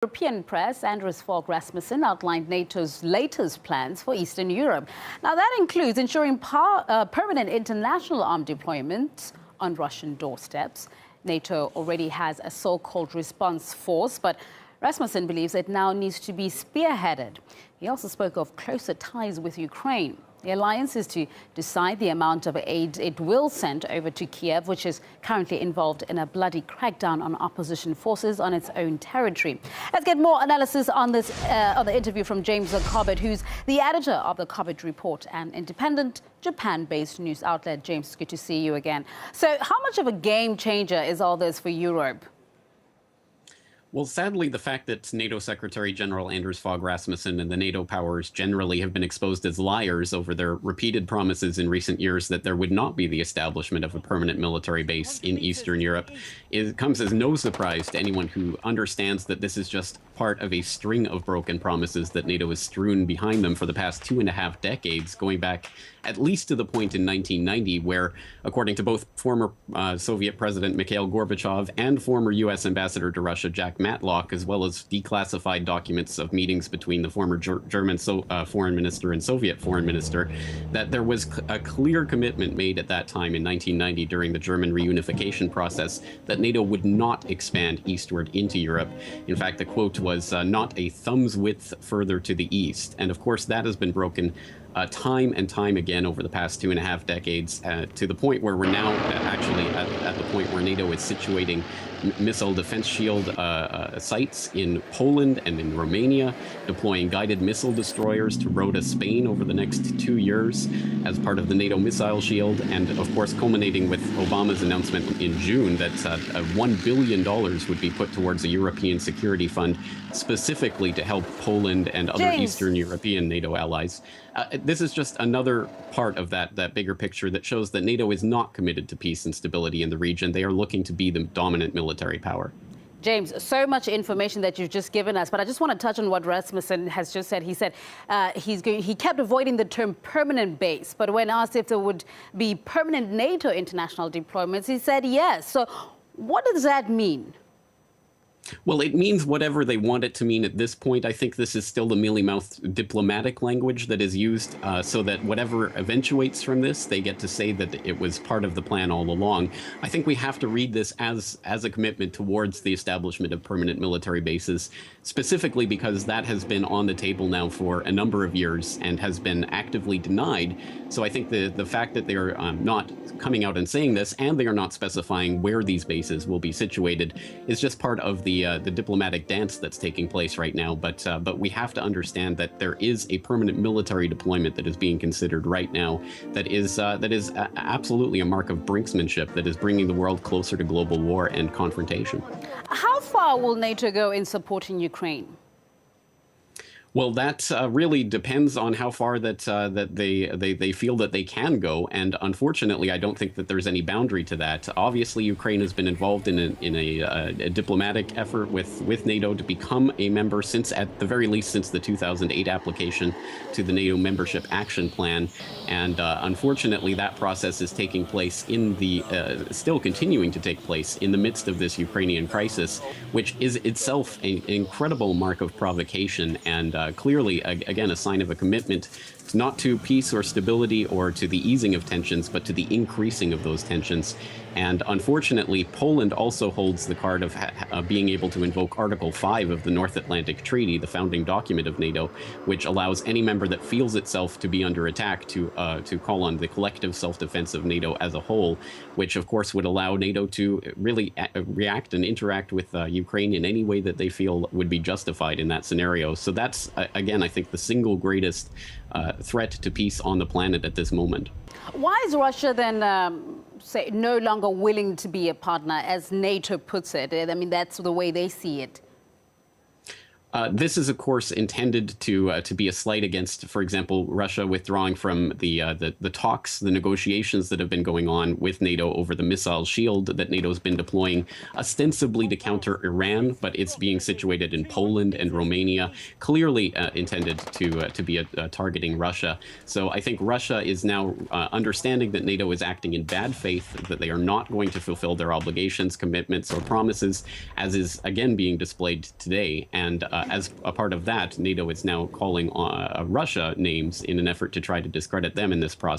European press, Anders Fogh Rasmussen outlined NATO's latest plans for Eastern Europe. Now, that includes ensuring permanent international armed deployments on Russian doorsteps. NATO already has a so-called response force, but Rasmussen believes it now needs to be spearheaded. He also spoke of closer ties with Ukraine. The alliance is to decide the amount of aid it will send over to Kiev, which is currently involved in a bloody crackdown on opposition forces on its own territory. Let's get more analysis on this on the interview from James Corbett, who's the editor of the Corbett Report, an independent Japan-based news outlet. James, good to see you again. So how much of a game changer is all this for Europe? Well, sadly, the fact that NATO Secretary General Anders Fogh Rasmussen and the NATO powers generally have been exposed as liars over their repeated promises in recent years that there would not be the establishment of a permanent military base in Eastern Europe comes as no surprise to anyone who understands that this is just part of a string of broken promises that NATO has strewn behind them for the past 2.5 decades, going back at least to the point in 1990 where, according to both former Soviet President Mikhail Gorbachev and former U.S. Ambassador to Russia Jack Matlock, as well as declassified documents of meetings between the former German foreign minister and Soviet foreign minister, that there was a clear commitment made at that time in 1990 during the German reunification process that NATO would not expand eastward into Europe. In fact, the quote was not a thumb's width further to the east. And of course, that has been broken time and time again over the past 2.5 decades, to the point where we're now actually at the point where NATO is situating missile defense shield sites in Poland and in Romania, deploying guided missile destroyers to Rota, Spain over the next 2 years as part of the NATO missile shield, and of course culminating with Obama's announcement in June that $1 billion would be put towards a European security fund specifically to help Poland and other Eastern European NATO allies. This is just another part of that bigger picture that shows that NATO is not committed to peace and stability in the region. They are looking to be the dominant military power. James, so much information that you've just given us, but I just want to touch on what Rasmussen has just said. He said he kept avoiding the term permanent base, but when asked if there would be permanent NATO international deployments, he said yes. So what does that mean? Well, it means whatever they want it to mean at this point. I think this is still the mealy-mouthed diplomatic language that is used so that whatever eventuates from this, they get to say that it was part of the plan all along. I think we have to read this as a commitment towards the establishment of permanent military bases, specifically because that has been on the table now for a number of years and has been actively denied. So I think the fact that they're not coming out and saying this, and they are not specifying where these bases will be situated, is just part of the diplomatic dance that's taking place right now. But we have to understand that there is a permanent military deployment that is being considered right now that is absolutely a mark of brinksmanship that is bringing the world closer to global war and confrontation. How far will NATO go in supporting Ukraine? Well, that really depends on how far that they feel that they can go, and unfortunately, I don't think that there's any boundary to that. Obviously, Ukraine has been involved in a diplomatic effort with NATO to become a member since, at the very least, since the 2008 application to the NATO Membership Action Plan, and unfortunately, that process is taking place in the still continuing to take place in the midst of this Ukrainian crisis, which is itself an incredible mark of provocation and clearly, again, a sign of a commitment not to peace or stability or to the easing of tensions, but to the increasing of those tensions. And unfortunately, Poland also holds the card of being able to invoke Article 5 of the North Atlantic Treaty, the founding document of NATO, which allows any member that feels itself to be under attack to call on the collective self-defense of NATO as a whole, which of course would allow NATO to really react and interact with Ukraine in any way that they feel would be justified in that scenario. So that's, again, I think the single greatest threat to peace on the planet at this moment. Why is Russia then say no longer willing to be a partner, as NATO puts it? I mean, that's the way they see it. This is, of course, intended to be a slight against, for example, Russia withdrawing from the talks, the negotiations that have been going on with NATO over the missile shield that NATO's been deploying, ostensibly to counter Iran, but it's being situated in Poland and Romania, clearly intended to be targeting Russia. So I think Russia is now understanding that NATO is acting in bad faith, that they are not going to fulfill their obligations, commitments, or promises, as is again being displayed today. And as a part of that, NATO is now calling Russia names in an effort to try to discredit them in this process.